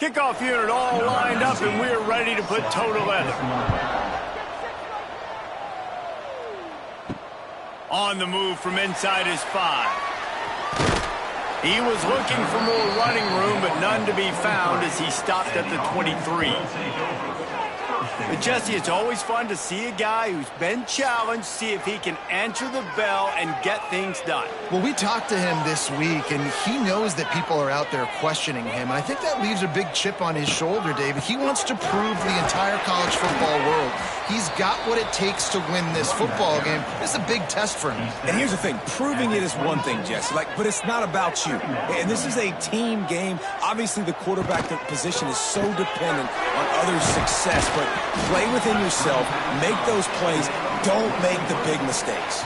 Kickoff unit all lined up, and we're ready to put toe to leather. On the move from inside his 5. He was looking for more running room, but none to be found as he stopped at the 23. But Jesse, it's always fun to see a guy who's been challenged, see if he can answer the bell and get things done. Well, we talked to him this week, and he knows that people are out there questioning him. And I think that leaves a big chip on his shoulder, David. He wants to prove to the entire college football world he's got what it takes to win this football game. This is a big test for him. And here's the thing. Proving it is one thing, Jesse. But it's not about you. And this is a team game. Obviously, the quarterback position is so dependent on others' success. But play within yourself. Make those plays. Don't make the big mistakes.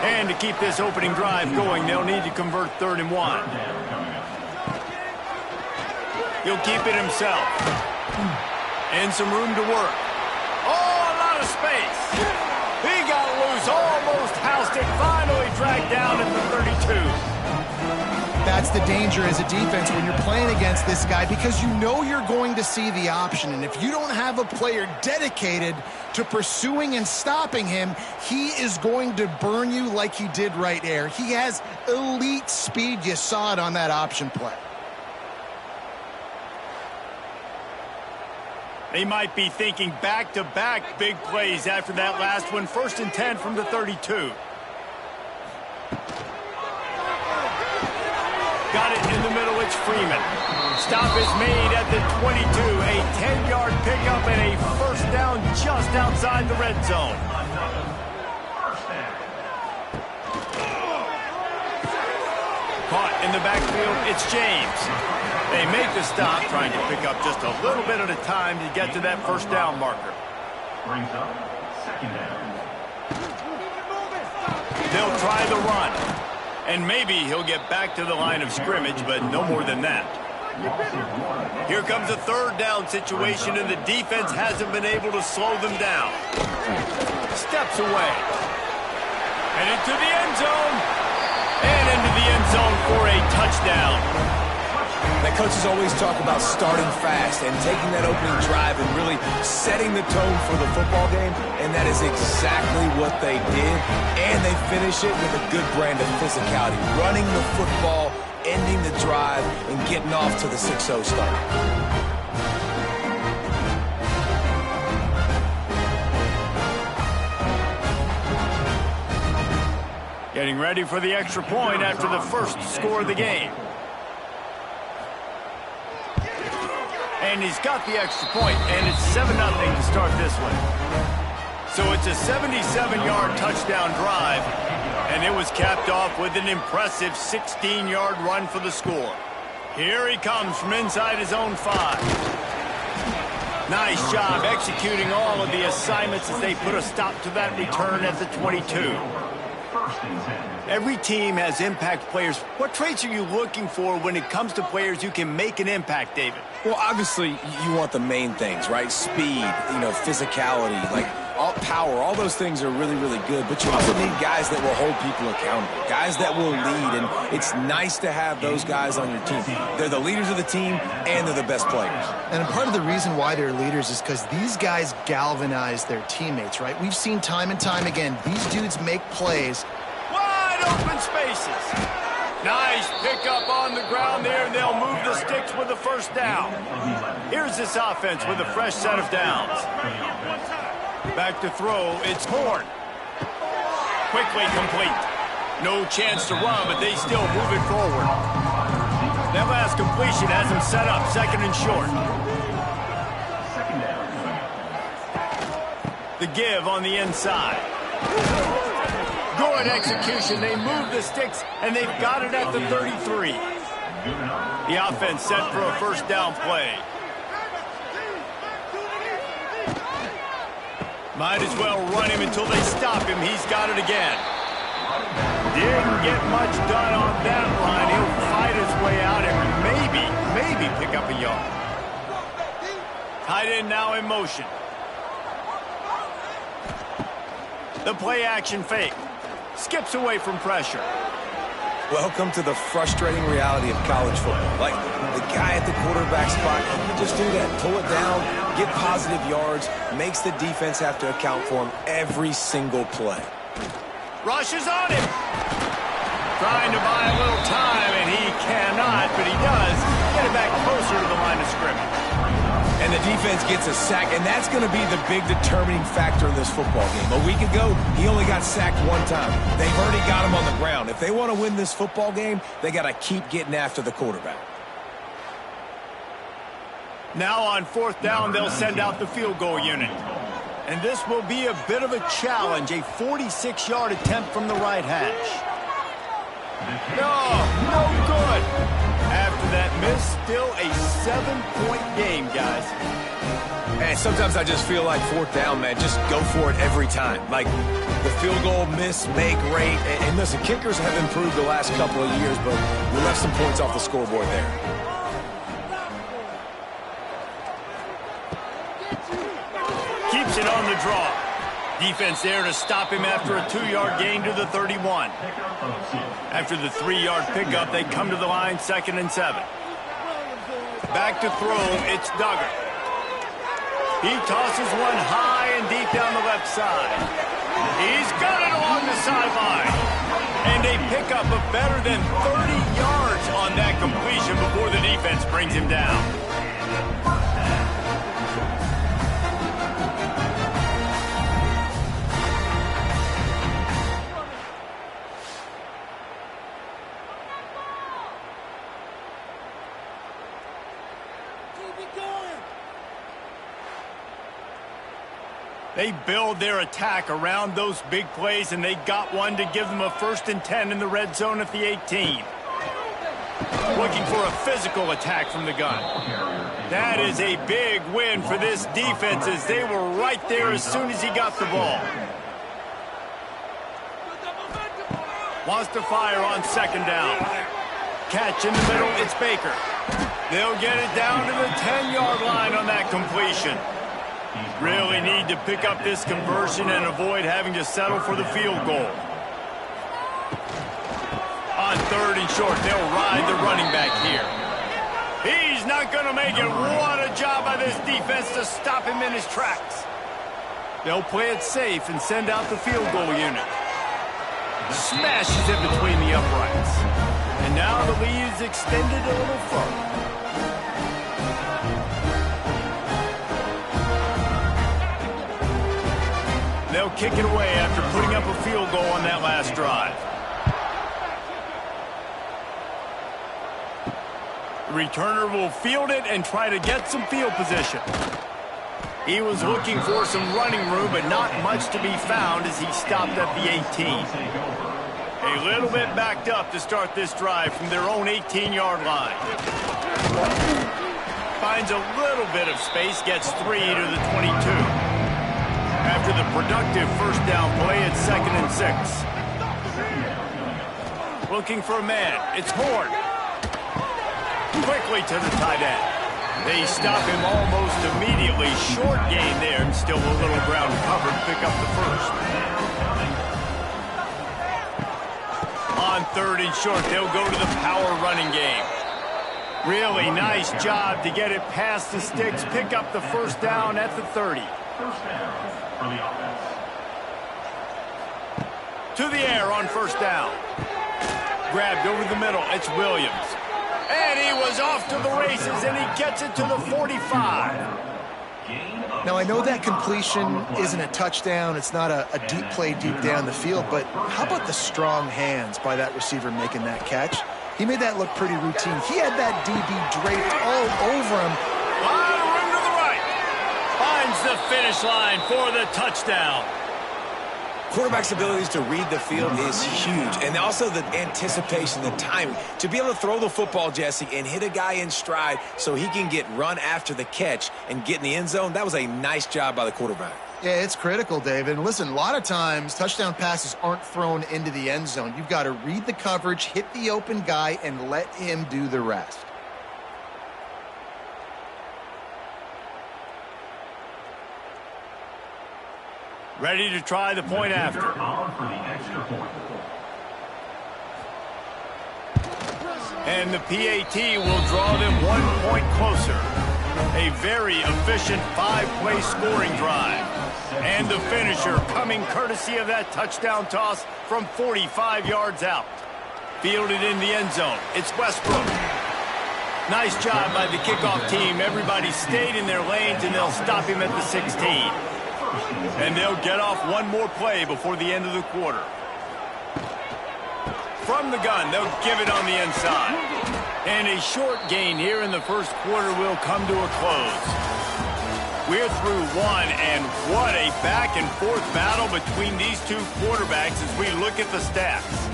And to keep this opening drive going, they'll need to convert 3rd and 1. He'll keep it himself. And some room to work. Oh, a lot of space. He got loose, almost housed it, finally dragged down at the 32. That's the danger as a defense when you're playing against this guy, because you know you're going to see the option. And if you don't have a player dedicated to pursuing and stopping him, he is going to burn you like he did right there. He has elite speed. You saw it on that option play. They might be thinking back-to-back big plays after that last one. 1st and 10 from the 32. Got it in the middle, it's Freeman. Stop is made at the 22. A 10-yard pickup and a 1st down just outside the red zone. Caught in the backfield, it's James. They make the stop, trying to pick up just a little bit at a time to get to that 1st down marker. Brings up 2nd down. They'll try the run. And maybe he'll get back to the line of scrimmage, but no more than that. Here comes a 3rd down situation, and the defense hasn't been able to slow them down. Steps away. And into the end zone. And into the end zone for a touchdown. That coaches always talk about starting fast and taking that opening drive and really setting the tone for the football game, and that is exactly what they did. And they finish it with a good brand of physicality, running the football, ending the drive, and getting off to the 6-0 start. Getting ready for the extra point after the 1st score of the game. And he's got the extra point, and it's 7-0 to start this one. So it's a 77-yard touchdown drive, and it was capped off with an impressive 16-yard run for the score. Here he comes from inside his own 5. Nice job executing all of the assignments as they put a stop to that return at the 22. Every team has impact players. What traits are you looking for when it comes to players who can make an impact, David? Well, obviously, you want the main things, right? Speed, physicality, all power. All those things are really, really good. But you also need guys that will hold people accountable, guys that will lead. And it's nice to have those guys on your team. They're the leaders of the team, and they're the best players. And part of the reason why they're leaders is because these guys galvanize their teammates, right? We've seen time and time again, these dudes make plays. Wide open spaces. Nice pickup on the ground there, and they'll move the sticks with the 1st down. Here's this offense with a fresh set of downs. Back to throw, it's Horn. Quickly complete. No chance to run, but they still move it forward. That last completion has them set up 2nd and short. The give on the inside. Good execution. They move the sticks, and they've got it at the 33. The offense set for a 1st down play. Might as well run him until they stop him. He's got it again. Didn't get much done on that line. He'll fight his way out and maybe pick up a yard. Tight end now in motion. The play action fake. Skips away from pressure. Welcome to the frustrating reality of college football. The guy at the quarterback spot, he can just do that. Pull it down, get positive yards, makes the defense have to account for him every single play. Rushes on him. Trying to buy a little time, and he cannot, but he does get it back closer to the line of scrimmage. And the defense gets a sack, and that's going to be the big determining factor in this football game. A week ago, he only got sacked one time. They've already got him on the ground. If they want to win this football game, they got to keep getting after the quarterback. Now on fourth down, they'll send out the field goal unit. And this will be a bit of a challenge, a 46-yard attempt from the right hash. No good. After that miss, still a 7-point game, guys. And sometimes I just feel like fourth down, man, just go for it every time. Like the field goal miss, make rate. And listen, kickers have improved the last couple of years, but we left some points off the scoreboard there. Keeps it on the draw. Defense there to stop him after a 2-yard gain to the 31. After the 3-yard pickup, they come to the line, 2nd and 7. Back to throw, it's Duggar. He tosses one high and deep down the left side. He's got it along the sideline. And a pickup of better than 30 yards on that completion before the defense brings him down. They build their attack around those big plays, and they got one to give them a 1st and 10 in the red zone at the 18. Looking for a physical attack from the gun. That is a big win for this defense, as they were right there as soon as he got the ball. Wants to fire on 2nd down. Catch in the middle, it's Baker. They'll get it down to the 10-yard line on that completion. Really need to pick up this conversion and avoid having to settle for the field goal. On 3rd and short, they'll ride the running back here. He's not going to make it. What a job by this defense to stop him in his tracks. They'll play it safe and send out the field goal unit. Smashes it between the uprights. And now the lead is extended a little further. They'll kick it away after putting up a field goal on that last drive. The returner will field it and try to get some field position. He was looking for some running room, but not much to be found as he stopped at the 18. A little bit backed up to start this drive from their own 18-yard line. Finds a little bit of space, gets 3 to the 22. After the productive 1st down play, it's 2nd and 6. Looking for a man. It's Horn. Quickly to the tight end. They stop him almost immediately. Short gain there, and still a little ground covered. Pick up the 1st. On 3rd and short, they'll go to the power running game. Really nice job to get it past the sticks. Pick up the 1st down at the 30. 1st down for the offense. To the air on 1st down. Grabbed over the middle. It's Williams. And he was off to the races, and he gets it to the 45. Now, I know that completion isn't a touchdown. It's not a deep play deep down the field, but how about the strong hands by that receiver making that catch? He made that look pretty routine. He had that DB draped all over him. A lot of room to the right. Finds the finish line for the touchdown. Quarterback's abilities to read the field is huge, and also the anticipation, the timing. To be able to throw the football, Jesse, and hit a guy in stride so he can get run after the catch and get in the end zone, that was a nice job by the quarterback. Yeah, it's critical, David. And listen, a lot of times touchdown passes aren't thrown into the end zone. You've got to read the coverage, hit the open guy, and let him do the rest. Ready to try the point after. On for the extra point. And the PAT will draw them 1 point closer. A very efficient 5-play scoring drive. And the finisher coming courtesy of that touchdown toss from 45 yards out. Fielded in the end zone. It's Westbrook. Nice job by the kickoff team. Everybody stayed in their lanes, and they'll stop him at the 16. And they'll get off one more play before the end of the quarter. From the gun, they'll give it on the inside. And a short gain here in the first quarter will come to a close. We're through one, and what a back-and-forth battle between these two quarterbacks as we look at the stats.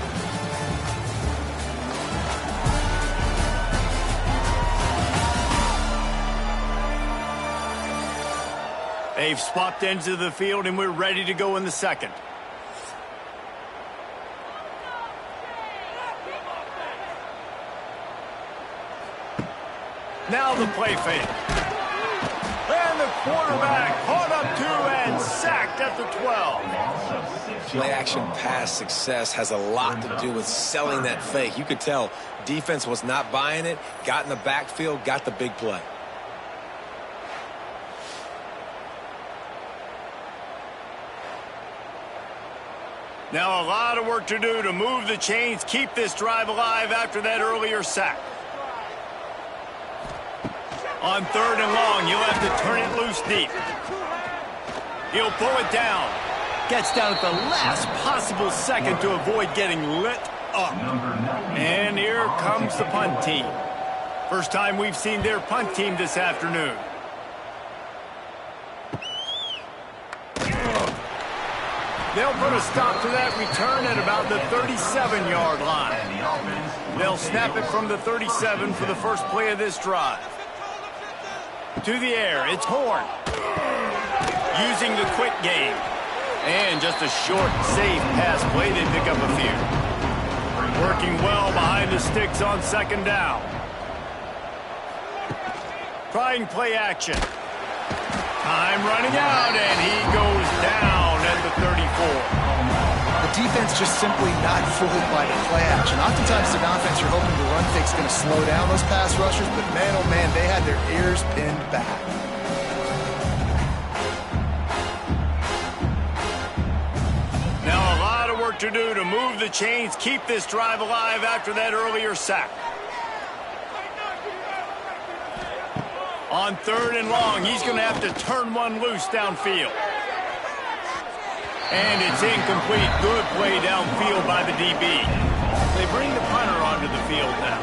They've swapped ends of the field, and we're ready to go in the second. Now the play fake. And the quarterback caught up to and sacked at the 12. Play-action pass success has a lot to do with selling that fake. You could tell defense was not buying it, got in the backfield, got the big play. Now a lot of work to do to move the chains, keep this drive alive after that earlier sack. On 3rd and long, you'll have to turn it loose deep. He'll pull it down. Gets down at the last possible second to avoid getting lit up. And here comes the punt team. First time we've seen their punt team this afternoon. They'll put a stop to that return at about the 37-yard line. They'll snap it from the 37 for the first play of this drive. To the air, it's Horn. Using the quick game. And just a short, safe pass play, they pick up a few. Working well behind the sticks on 2nd down. Trying play action. Time running out, and he goes down at the 34. The defense just simply not fooled by the play action. Oftentimes, the offense you're hoping the run fake's going to slow down those pass rushers, but man, oh man, they had their ears pinned back. Now a lot of work to do to move the chains, keep this drive alive after that earlier sack. On 3rd and long, he's going to have to turn one loose downfield. And it's incomplete. Good play downfield by the DB. They bring the punter onto the field now.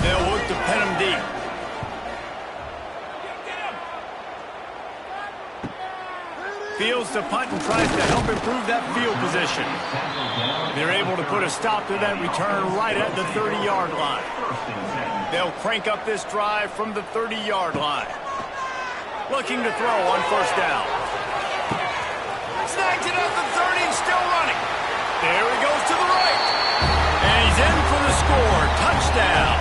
They'll look to pin him deep. Fields to punt and tries to help improve that field position. They're able to put a stop to that return right at the 30-yard line. They'll crank up this drive from the 30-yard line. Looking to throw on 1st down. Snags it up the 30 and still running. There he goes to the right. And he's in for the score. Touchdown.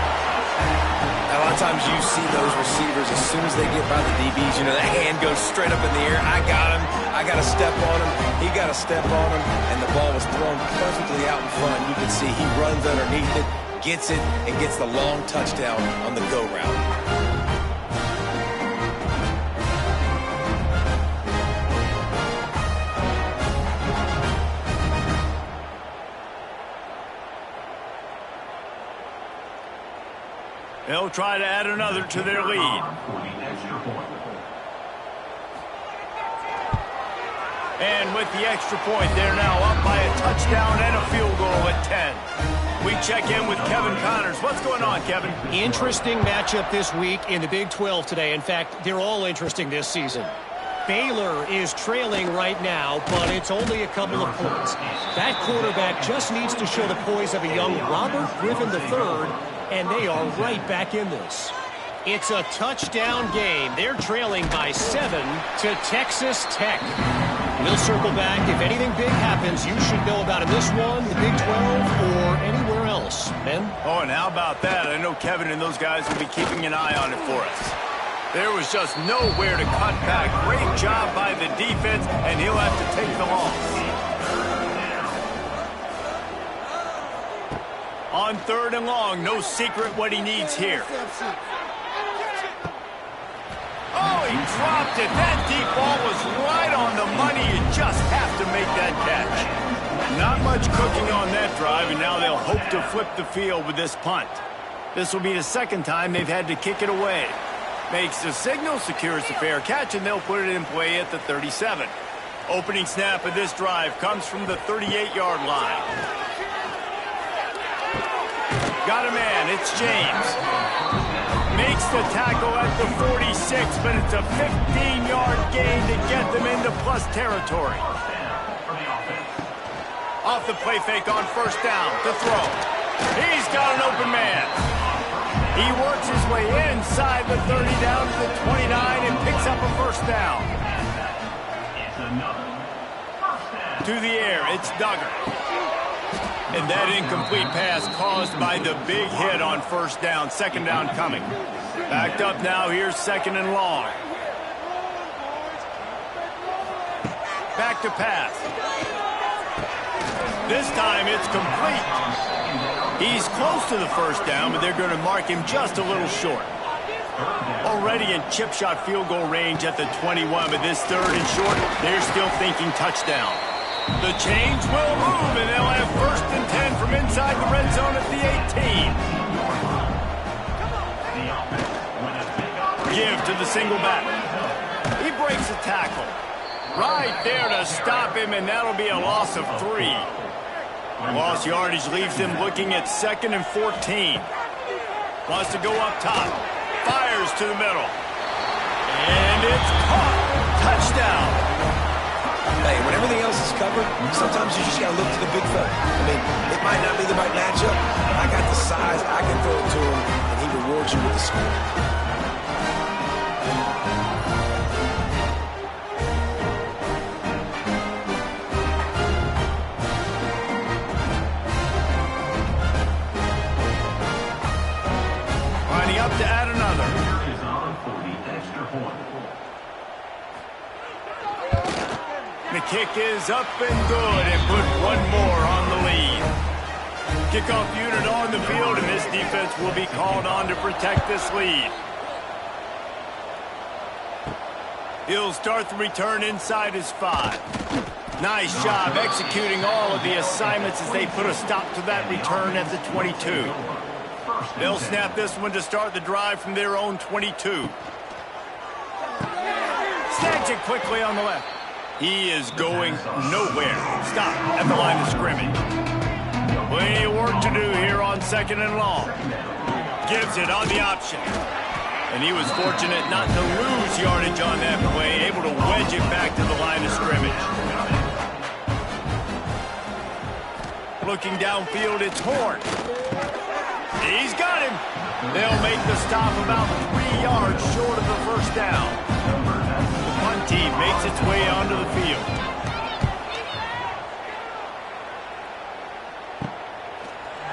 A lot of times you see those receivers, as soon as they get by the DBs, you know, that hand goes straight up in the air. I got him. I got to step on him. He got to step on him. And the ball was thrown perfectly out in front. You can see he runs underneath it, gets it, and gets the long touchdown on the go route. They'll try to add another to their lead. And with the extra point, they're now up by a touchdown and a field goal at 10. We check in with Kevin Connors. What's going on, Kevin? Interesting matchup this week in the Big 12 today. In fact, they're all interesting this season. Baylor is trailing right now, but it's only a couple of points. That quarterback just needs to show the poise of a young Robert Griffin III, and they are right back in this. It's a touchdown game. They're trailing by 7 to Texas Tech. We'll circle back. If anything big happens, you should know about in this one, the Big 12, or anywhere else. Ben? Oh, and how about that? I know Kevin and those guys will be keeping an eye on it for us. There was just nowhere to cut back. Great job by the defense, and he'll have to take the loss. On 3rd and long, no secret what he needs here. Oh, he dropped it. That deep ball was right on the money. You just have to make that catch. Not much cooking on that drive, and now they'll hope to flip the field with this punt. This will be the 2nd time they've had to kick it away. Makes the signal, secures the fair catch, and they'll put it in play at the 37. Opening snap of this drive comes from the 38-yard line. Got a man, it's James. Makes the tackle at the 46, but it's a 15-yard gain to get them into plus territory. Off the play fake on 1st down to throw. He's got an open man. He works his way inside the 30 down to the 29 and picks up a 1st down. To the air, it's Duggar. And that incomplete pass caused by the big hit on 1st down. 2nd down coming. Backed up now, here's 2nd and long. Back to pass. This time it's complete. He's close to the 1st down, but they're going to mark him just a little short. Already in chip shot field goal range at the 21, but this 3rd and short, they're still thinking touchdown. The change will move, and they'll have 1st and 10 from inside the red zone at the 18. Give to the single back. He breaks a tackle. Right there to stop him, and that'll be a loss of 3. Lost yardage leaves him looking at 2nd and 14. Wants to go up top. Fires to the middle. And it's caught. Touchdown. Hey, when everything else is covered, sometimes you just got to look to the big fella. I mean, it might not be the right matchup. I got the size, I can throw it to him, and he rewards you with the score. Lining up to add another. Is on for the extra point. The kick is up and good and put one more on the lead. Kickoff unit on the field, and this defense will be called on to protect this lead. He'll start the return inside his 5. Nice job executing all of the assignments as they put a stop to that return at the 22. They'll snap this one to start the drive from their own 22. Snags it quickly on the left. He is going nowhere. Stop at the line of scrimmage. Plenty of work to do here on 2nd and long. Gives it on the option. And he was fortunate not to lose yardage on that play, able to wedge it back to the line of scrimmage. Looking downfield, it's Horn. He's got him. They'll make the stop about 3 yards short of the 1st down. The punt team makes its way onto the field.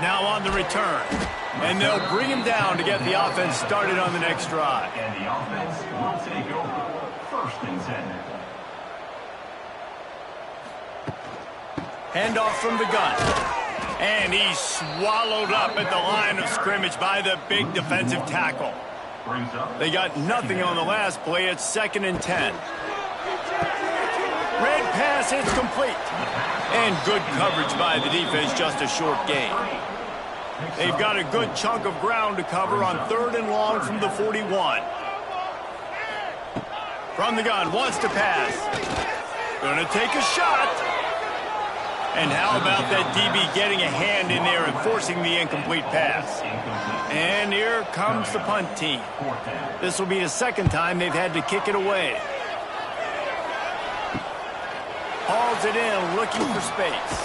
Now on the return. And they'll bring him down to get the offense started on the next drive. And the offense will take over. 1st and 10. Handoff from the gun. And he's swallowed up at the line of scrimmage by the big defensive tackle. They got nothing on the last play. It's 2nd and 10. Red pass, it's complete. And good coverage by the defense, just a short gain. They've got a good chunk of ground to cover on 3rd and long from the 41. From the gun, wants to pass. Gonna take a shot. And how about that DB getting a hand in there and forcing the incomplete pass? And here comes the punt team. This will be the 2nd time they've had to kick it away. Hauls it in, looking for space.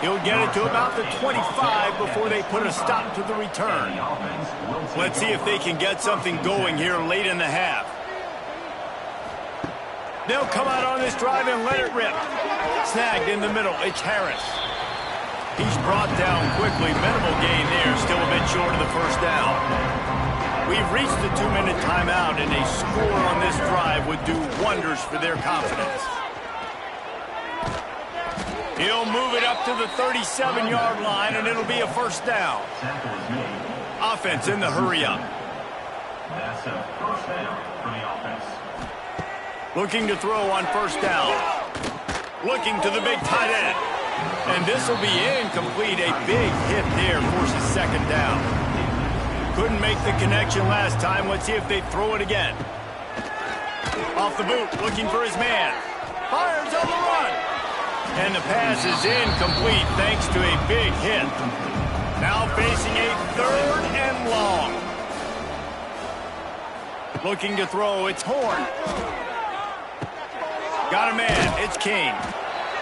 He'll get it to about the 25 before they put a stop to the return. Let's see if they can get something going here late in the half. They'll come out on this drive and let it rip. Snagged in the middle, it's Harris. He's brought down quickly. Minimal gain there, still a bit short of the 1st down. We've reached the 2-minute timeout, and a score on this drive would do wonders for their confidence. He'll move it up to the 37-yard line, and it'll be a first down. Offense in the hurry-up. That's a first down for the offense. Looking to throw on first down. Looking to the big tight end. And this will be incomplete. A big hit there forces second down. Couldn't make the connection last time. Let's see if they throw it again. Off the boot, looking for his man. Fires on the run. And the pass is incomplete thanks to a big hit. Now facing a third and long. Looking to throw, it's Horn. Got a man, it's King.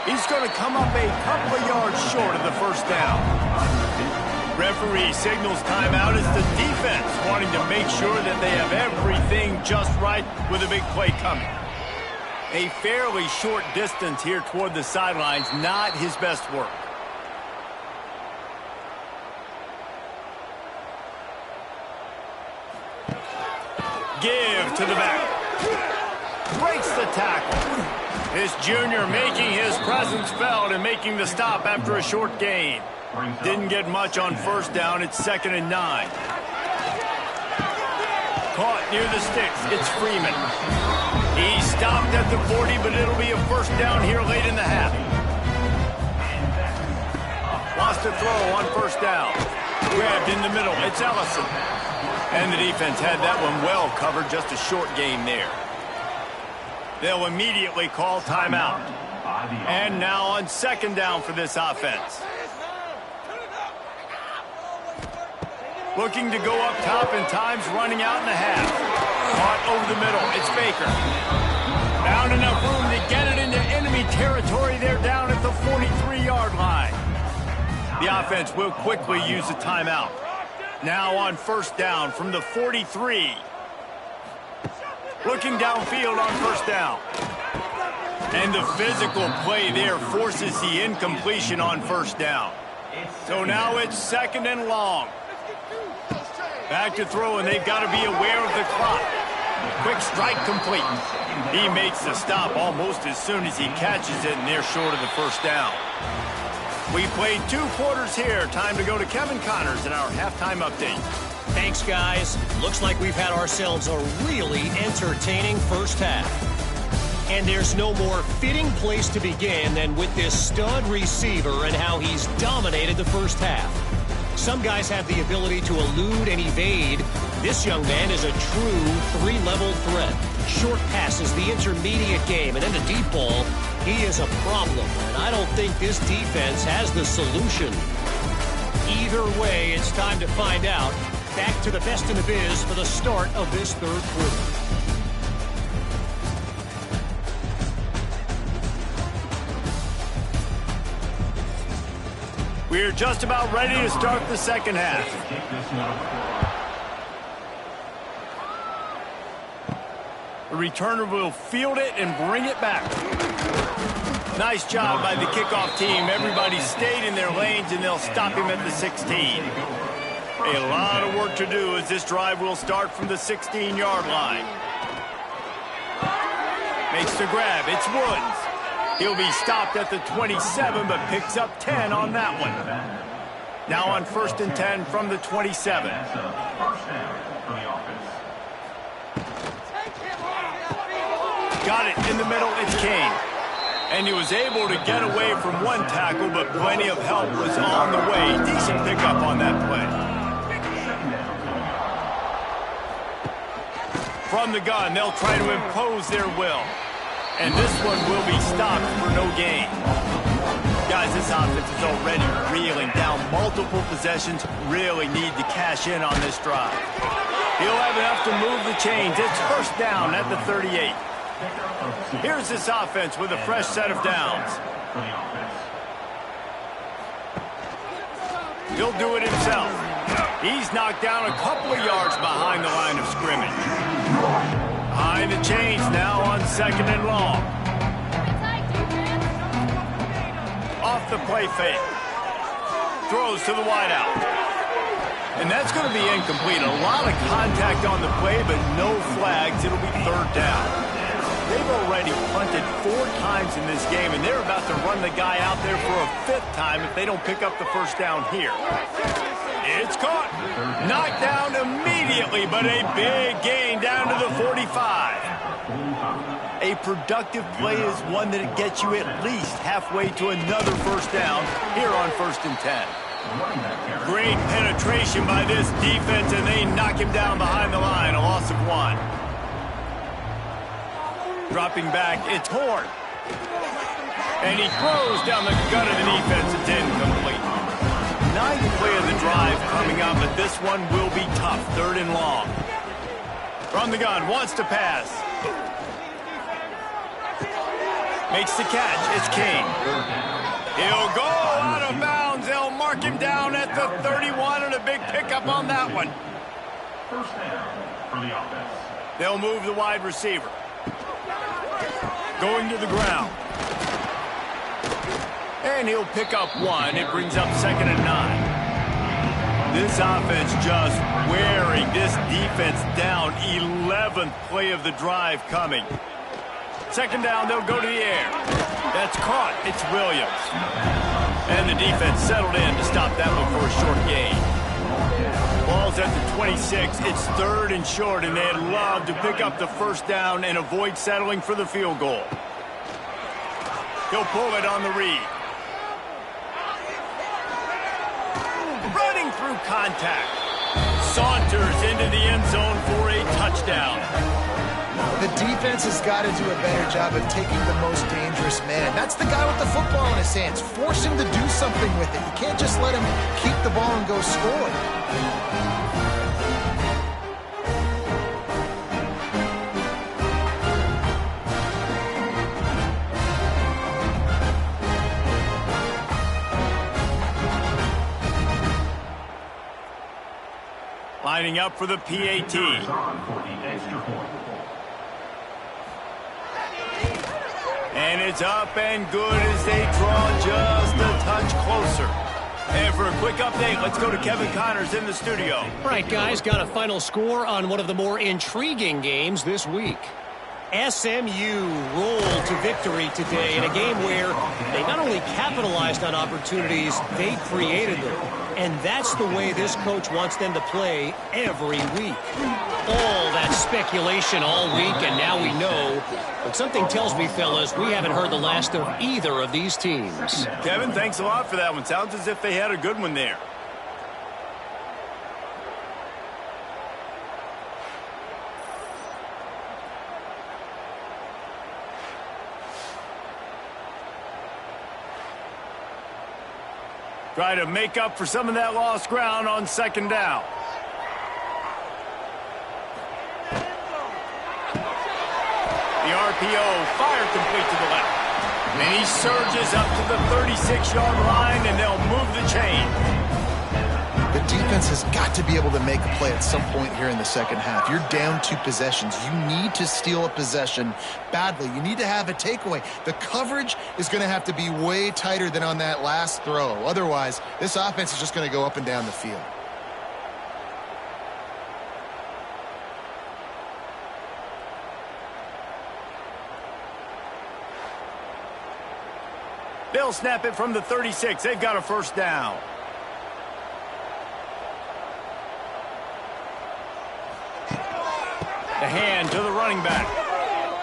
He's going to come up a couple of yards short of the first down. Referee signals timeout as the defense wanting to make sure that they have everything just right with a big play coming. A fairly short distance here toward the sidelines, not his best work. Give to the back. Breaks the tackle. This junior making his presence felt and making the stop after a short gain. Didn't get much on first down. It's 2nd and 9. Caught near the sticks. It's Freeman. He stopped at the 40, but it'll be a first down here late in the half. Lost a throw on first down. Grabbed in the middle. It's Ellison. And the defense had that one well covered. Just a short gain there. They'll immediately call timeout. And now on second down for this offense. Looking to go up top and time's running out in the half. Caught over the middle. It's Baker. Found enough room to get it into enemy territory. They're down at the 43-yard line. The offense will quickly use a timeout. Now on first down from the 43. Looking downfield on first down. And the physical play there forces the incompletion on first down. So now it's 2nd and long. Back to throw, and they've got to be aware of the clock. Quick strike complete. He makes the stop almost as soon as he catches it, and they're short of the first down. We played 2 quarters here. Time to go to Kevin Connors in our halftime update. Thanks, guys. Looks like we've had ourselves a really entertaining first half. And there's no more fitting place to begin than with this stud receiver and how he's dominated the first half. Some guys have the ability to elude and evade. This young man is a true 3-level threat. Short passes, the intermediate game, and then the deep ball. He is a problem, and I don't think this defense has the solution. Either way, it's time to find out. Back to the best in the biz for the start of this third quarter. We're just about ready to start the second half. The returner will field it and bring it back. Nice job by the kickoff team. Everybody stayed in their lanes, and they'll stop him at the 16. A lot of work to do as this drive will start from the 16-yard line. Makes the grab. It's Woods. He'll be stopped at the 27, but picks up 10 on that one. Now on 1st and 10 from the 27. Got it in the middle. It's Kane. And he was able to get away from one tackle, but plenty of help was on the way. Decent pickup on that play. From the gun, they'll try to impose their will. And this one will be stopped for no gain. Guys, this offense is already reeling down multiple possessions. Really need to cash in on this drive. He'll have enough to move the chains. It's first down at the 38. Here's this offense with a fresh set of downs. He'll do it himself. He's knocked down a couple of yards behind the line of scrimmage. Behind the chains now on 2nd and long. Off the play fake. Throws to the wideout. And that's going to be incomplete. A lot of contact on the play, but no flags. It'll be third down. they've already punted 4 times in this game, and they're about to run the guy out there for a 5th time if they don't pick up the first down here. It's caught. Knocked down immediately, but a big gain down to the 45. A productive play is one that gets you at least halfway to another first down here on 1st and 10. Great penetration by this defense, and they knock him down behind the line, a loss of 1. Dropping back, it's Horn. And he throws down the gut of the defense. It's incomplete. 9th play of the drive coming up, but this one will be tough. 3rd and long. From the gun, wants to pass. Makes the catch. It's King. He'll go out of bounds. They'll mark him down at the 31, and a big pickup on that one. First down for the offense. They'll move the wide receiver. Going to the ground. And he'll pick up 1. It brings up 2nd and 9. This offense just wearing this defense down. 11th play of the drive coming. 2nd down, they'll go to the air. That's caught. It's Williams. And the defense settled in to stop that one for a short gain. Ball's at the 26. It's 3rd and short, and they'd love to pick up the first down and avoid settling for the field goal. He'll pull it on the read. Running through contact. Saunters into the end zone for a touchdown. The defense has got to do a better job of taking the most dangerous man. That's the guy with the football in his hands. Force him to do something with it. You can't just let him keep the ball and go score. Lining up for the PAT. And it's up and good as they draw just a touch closer. And for a quick update, let's go to Kevin Connors in the studio. All right, guys, got a final score on one of the more intriguing games this week. SMU rolled to victory today in a game where they not only capitalized on opportunities, they created them. And that's the way this coach wants them to play every week. All that speculation all week, and now we know. But something tells me, fellas, we haven't heard the last of either of these teams. Kevin, thanks a lot for that one. Sounds as if they had a good one there. Try to make up for some of that lost ground on 2nd down. The RPO fired complete to the left. And he surges up to the 36-yard line, and they'll move the chain. The defense has got to be able to make a play at some point here in the second half. You're down 2 possessions. You need to steal a possession badly. You need to have a takeaway. The coverage is going to have to be way tighter than on that last throw. Otherwise, this offense is just going to go up and down the field. They'll snap it from the 36. They've got a first down. The hand to the running back.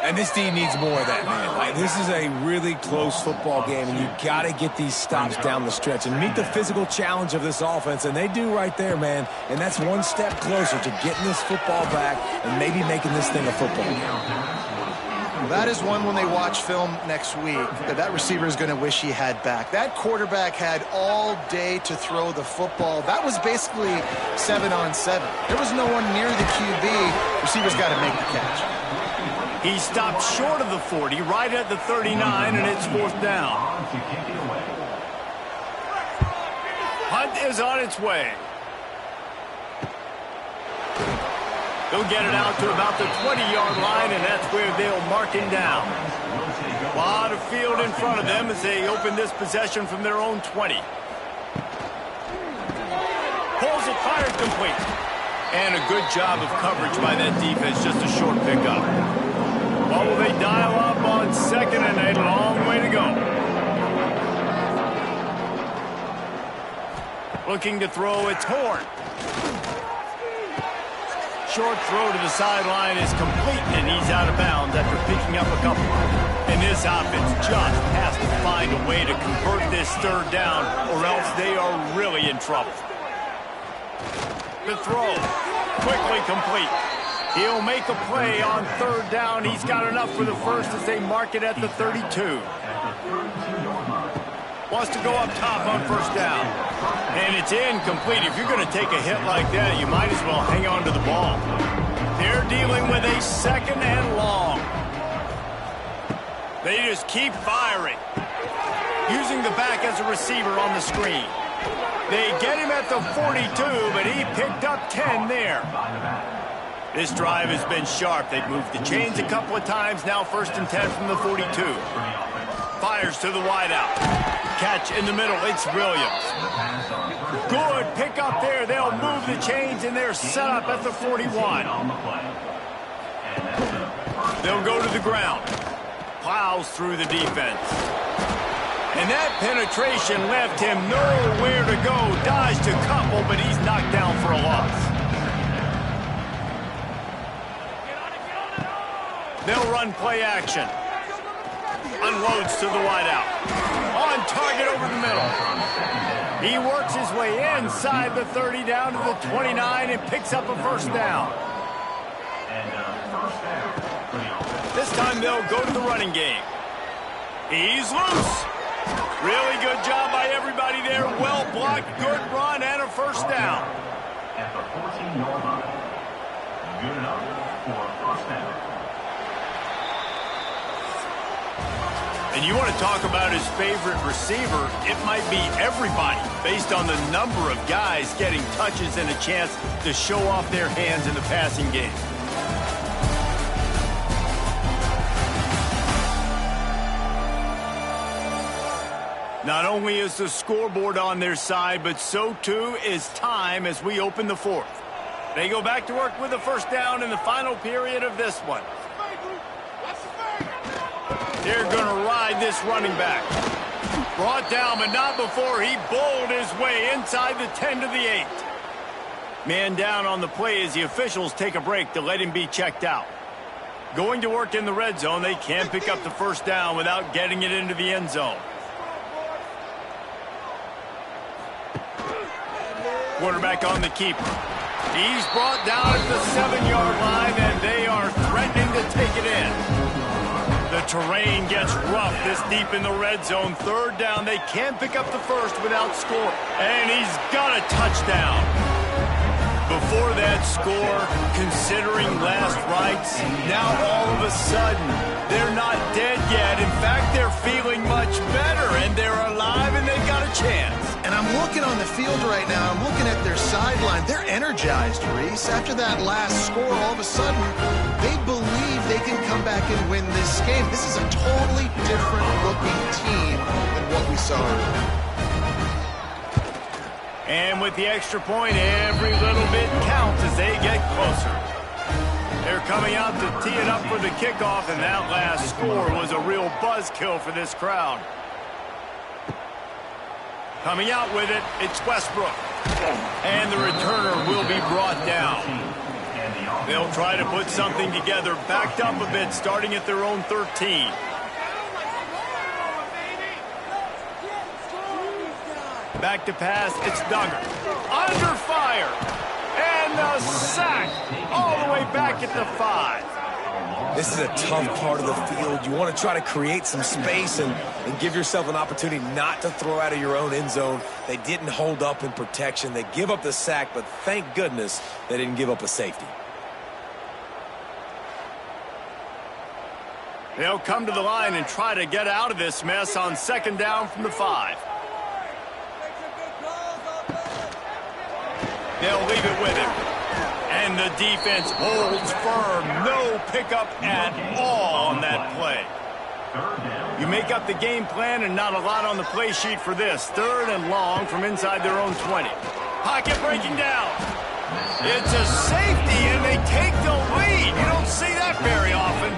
And this team needs more of that, man. Like, this is a really close football game, and you've got to get these stops down the stretch and meet the physical challenge of this offense, and they do right there, man. And that's one step closer to getting this football back and maybe making this thing a football game. That is one when they watch film next week that receiver is going to wish he had back. That quarterback had all day to throw the football. That was basically 7-on-7. There was no one near the QB. Receiver's got to make the catch. He stopped short of the 40, right at the 39, and it's 4th down. Hunt is on its way. They'll get it out to about the 20-yard line, and that's where they'll mark him down. A lot of field in front of them as they open this possession from their own 20. Pulls it, fired complete. And a good job of coverage by that defense, just a short pickup. What will they dial up on second and a long way to go? Looking to throw, it's Horn. Short throw to the sideline is complete, and he's out of bounds after picking up a couple. And this offense just has to find a way to convert this third down, or else they are really in trouble. The throw, quickly complete. He'll make a play on third down. He's got enough for the first as they mark it at the 32. Wants to go up top on first down. And it's incomplete. If you're going to take a hit like that, you might as well hang on to the ball. They're dealing with a second and long. They just keep firing. Using the back as a receiver on the screen. They get him at the 42, but he picked up 10 there. This drive has been sharp. They've moved the chains a couple of times. Now 1st and 10 from the 42. Fires to the wideout. Catch in the middle. It's Williams. Good pick up there. They'll move the chains, and they're set up at the 41. They'll go to the ground. Plows through the defense. And that penetration left him nowhere to go. Dodged a couple, but he's knocked down for a loss. They'll run play action. Unloads to the wideout. On target over the middle. He works his way inside the 30 down to the 29 and picks up a first down. This time they'll go to the running game. He's loose. Really good job by everybody there. Well blocked, good run, and a first down. At the 14-yard line. Good enough for a first down. And you want to talk about his favorite receiver, it might be everybody, based on the number of guys getting touches and a chance to show off their hands in the passing game. Not only is the scoreboard on their side, but so too is time as we open the fourth. They go back to work with a first down in the final period of this one. They're going to ride this running back. Brought down, but not before he bowled his way inside the 10 to the 8. Man down on the play as the officials take a break to let him be checked out. Going to work in the red zone, they can't pick up the first down without getting it into the end zone. Quarterback on the keeper. He's brought down at the 7-yard line, and they are threatening to take it in. The terrain gets rough this deep in the red zone. Third down, they can't pick up the first without score. And he's got a touchdown. Before that score, considering last rites, now all of a sudden, they're not dead yet. In fact, they're feeling much better, and they're alive, and they've got a chance. And I'm looking on the field right now. I'm looking at their sideline. They're energized, Reese. After that last score, all of a sudden, they believe they can come back and win this game. This is a totally different-looking team than what we saw earlier. And with the extra point, every little bit counts as they get closer. They're coming out to tee it up for the kickoff, and that last score was a real buzzkill for this crowd. Coming out with it, it's Westbrook. And the returner will be brought down. They'll try to put something together, backed up a bit, starting at their own 13. Back to pass, it's Duggar. Under fire. And the sack all the way back at the 5. This is a tough part of the field. You want to try to create some space and give yourself an opportunity not to throw out of your own end zone. They didn't hold up in protection. They give up the sack, but thank goodness they didn't give up a safety. They'll come to the line and try to get out of this mess on second down from the 5. They'll leave it with him. And the defense holds firm. No pickup at all on that play. You make up the game plan and not a lot on the play sheet for this. Third and long from inside their own 20. Pocket breaking down. It's a safety, and they take the lead. You don't see that very often.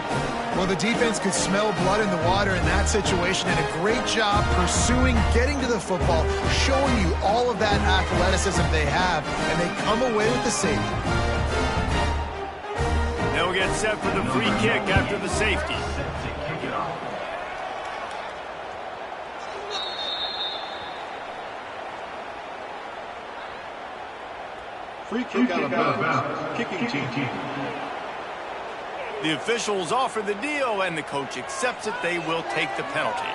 Well, the defense could smell blood in the water in that situation, and a great job pursuing, getting to the football, showing you all of that athleticism they have, and they come away with the safety. They'll get set for the free kick after the safety. Free kick out of bounds. Kicking team. The officials offer the deal, and the coach accepts it. They will take the penalty.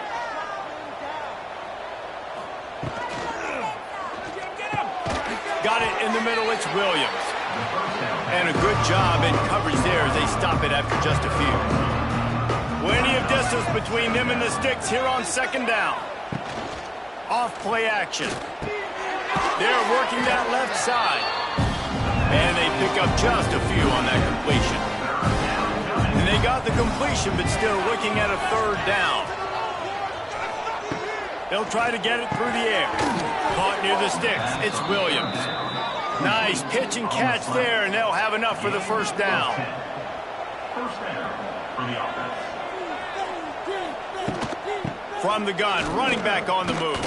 Got it in the middle. It's Williams. And a good job in coverage there as they stop it after just a few. Plenty of distance between them and the sticks here on second down. Off play action. They're working that left side. And they pick up just a few on that completion. And they got the completion, but still looking at a third down. They'll try to get it through the air. Caught near the sticks. It's Williams. Nice pitch and catch there, and they'll have enough for the first down. First down for the offense. From the gun, running back on the move.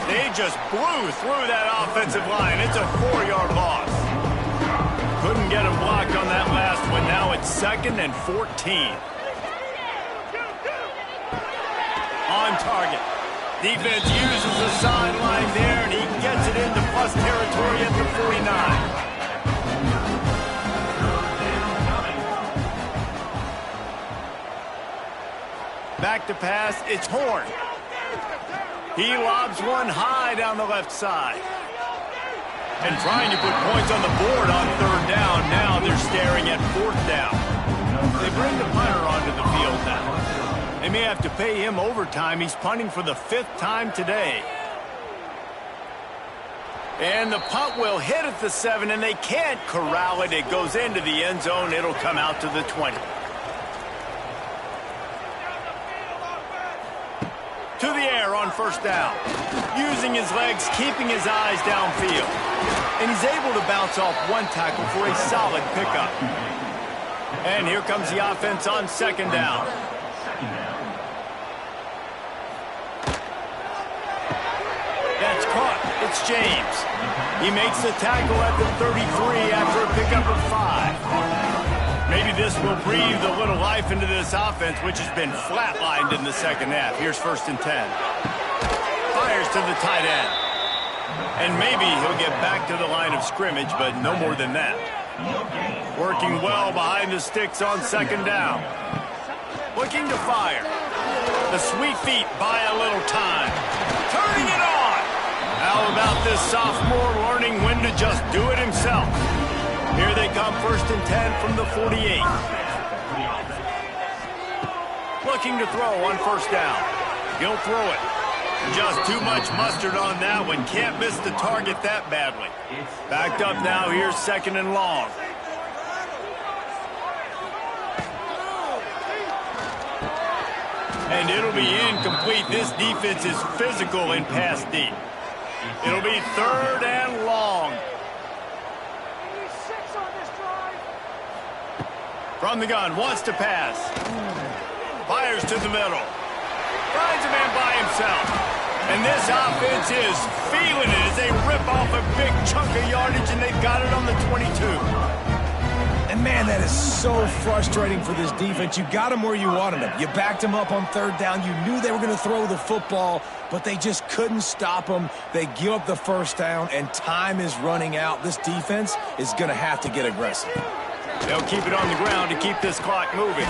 They just blew through that offensive line. It's a 4-yard loss. Couldn't get him blocked on that last one. Now it's 2nd and 14. On target. Defense uses the sideline there, and he gets it into plus territory at the 49. Back to pass, it's Horn. He lobs one high down the left side. And trying to put points on the board on third down. Now they're staring at fourth down. They bring the punter onto the field now. They may have to pay him overtime. He's punting for the 5th time today. And the punt will hit at the 7, and they can't corral it. It goes into the end zone. It'll come out to the 20. To the air on first down. Using his legs, keeping his eyes downfield. And he's able to bounce off one tackle for a solid pickup. And here comes the offense on second down. That's caught. It's James. He makes the tackle at the 33 after a pickup of 5. Maybe this will breathe a little life into this offense, which has been flatlined in the second half. Here's 1st and 10. Fires to the tight end. And maybe he'll get back to the line of scrimmage, but no more than that. Working well behind the sticks on second down. Looking to fire. The sweet feet buy a little time. Turning it on. How about this sophomore learning when to just do it himself? Here they come, 1st and 10 from the 48. Looking to throw on first down. He'll throw it. Just too much mustard on that one. Can't miss the target that badly. Backed up now. Here's 2nd and long. And it'll be incomplete. This defense is physical in pass deep. It'll be 3rd and long. From the gun, wants to pass. Fires to the middle. Finds a man by himself. And this offense is feeling it as they rip off a big chunk of yardage, and they've got it on the 22. And, man, that is so frustrating for this defense. You got them where you wanted them. You backed them up on third down. You knew they were going to throw the football, but they just couldn't stop them. They give up the first down, and time is running out. This defense is going to have to get aggressive. They'll keep it on the ground to keep this clock moving.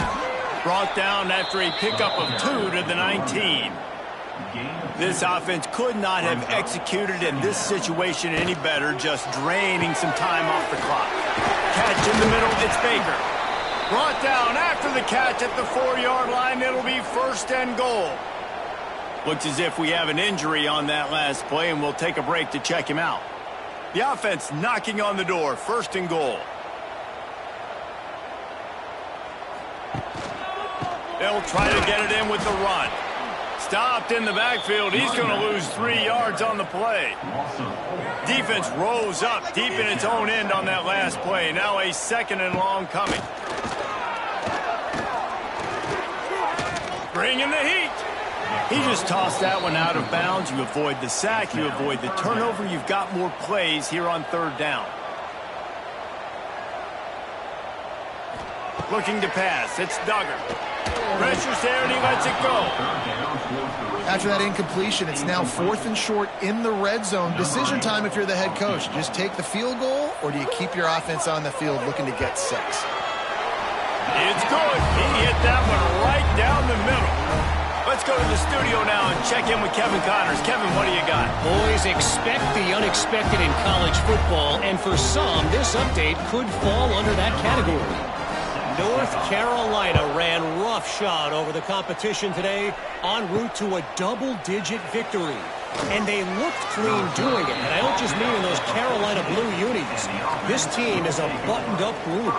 Brought down after a pickup of 2 to the 19. This offense could not have executed in this situation any better, just draining some time off the clock. Catch in the middle, it's Baker. Brought down after the catch at the 4-yard line. It'll be 1st and goal. Looks as if we have an injury on that last play, and we'll take a break to check him out. The offense knocking on the door, 1st and goal. They'll try to get it in with the run. Stopped in the backfield. He's going to lose 3 yards on the play. Defense rose up deep in its own end on that last play. Now a 2nd and long coming. Bringing the heat. He just tossed that one out of bounds. You avoid the sack. You avoid the turnover. You've got more plays here on third down. Looking to pass. It's Duggar. Pressure's there, and he lets it go. After that incompletion, it's now 4th and short in the red zone. Decision time if you're the head coach. Just take the field goal, or do you keep your offense on the field looking to get 6? It's good. He hit that one right down the middle. Let's go to the studio now and check in with Kevin Connors. Kevin, what do you got? Boys, expect the unexpected in college football, and for some, this update could fall under that category. North Carolina ran roughshod over the competition today en route to a double-digit victory. And they looked clean doing it. And I don't just mean in those Carolina blue unis. This team is a buttoned-up group.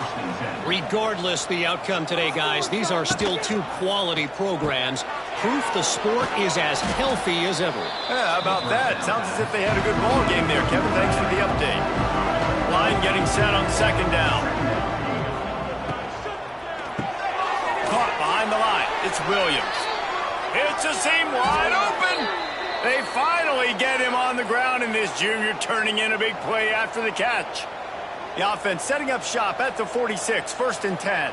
Regardless the outcome today, guys, these are still 2 quality programs. Proof the sport is as healthy as ever. Yeah, how about that? Sounds as if they had a good ball game there. Kevin, thanks for the update. Line getting set on second down. Caught behind the line. It's Williams. It's a seam wide open. They finally get him on the ground, and this junior turning in a big play after the catch. The offense setting up shop at the 46, 1st and 10.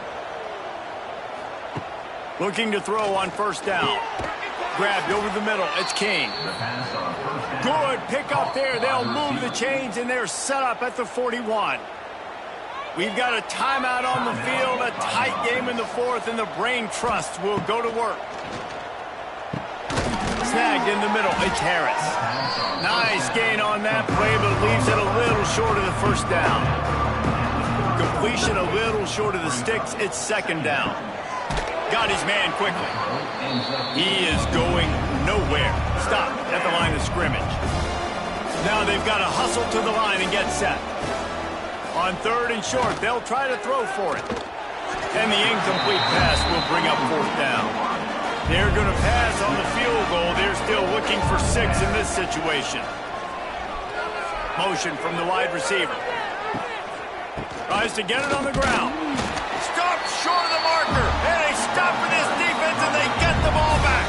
Looking to throw on first down. Grabbed over the middle. It's King. Good pick up there. They'll move the chains, and they're set up at the 41. We've got a timeout on the field, a tight game in the 4th, and the Brain Trust will go to work. Snagged in the middle. It's Harris. Nice gain on that play, but it leaves it a little short of the first down. Completion a little short of the sticks. It's second down. Got his man quickly. He is going nowhere. Stop at the line of scrimmage. Now they've got to hustle to the line and get set. On 3rd and short, they'll try to throw for it. And the incomplete pass will bring up 4th down. They're going to pass on the field goal. They're still looking for 6 in this situation. Motion from the wide receiver. Tries to get it on the ground. Stopped short of the marker. And they stop for this defense, and they get the ball back.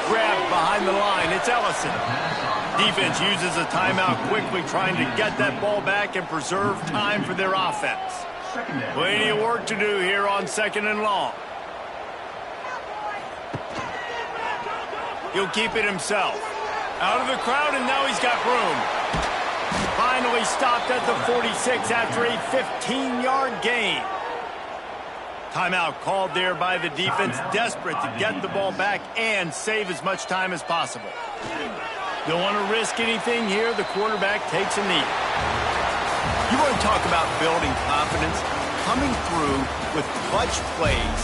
Grabbed behind the line. It's Ellison. Defense uses a timeout quickly, trying to get that ball back and preserve time for their offense. Plenty of work to do here on 2nd and long. He'll keep it himself. Out of the crowd, and now he's got room. Finally stopped at the 46 after a 15-yard gain. Timeout called there by the defense, desperate to get the ball back and save as much time as possible. Don't want to risk anything here. The quarterback takes a knee. You want to talk about building confidence? Coming through with clutch plays,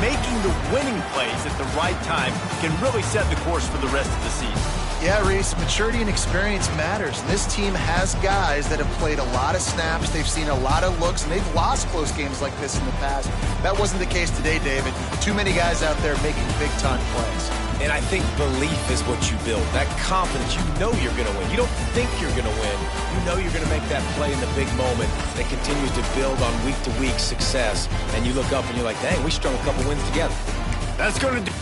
making the winning plays at the right time can really set the course for the rest of the season. Yeah, Reese, maturity and experience matters. This team has guys that have played a lot of snaps. They've seen a lot of looks, and they've lost close games like this in the past. That wasn't the case today, David. Too many guys out there making big-time plays. And I think belief is what you build. That confidence, you know you're going to win. You don't think you're going to win. You know you're going to make that play in the big moment that continues to build on week-to-week success. And you look up and you're like, dang, we strung a couple wins together. That's going to do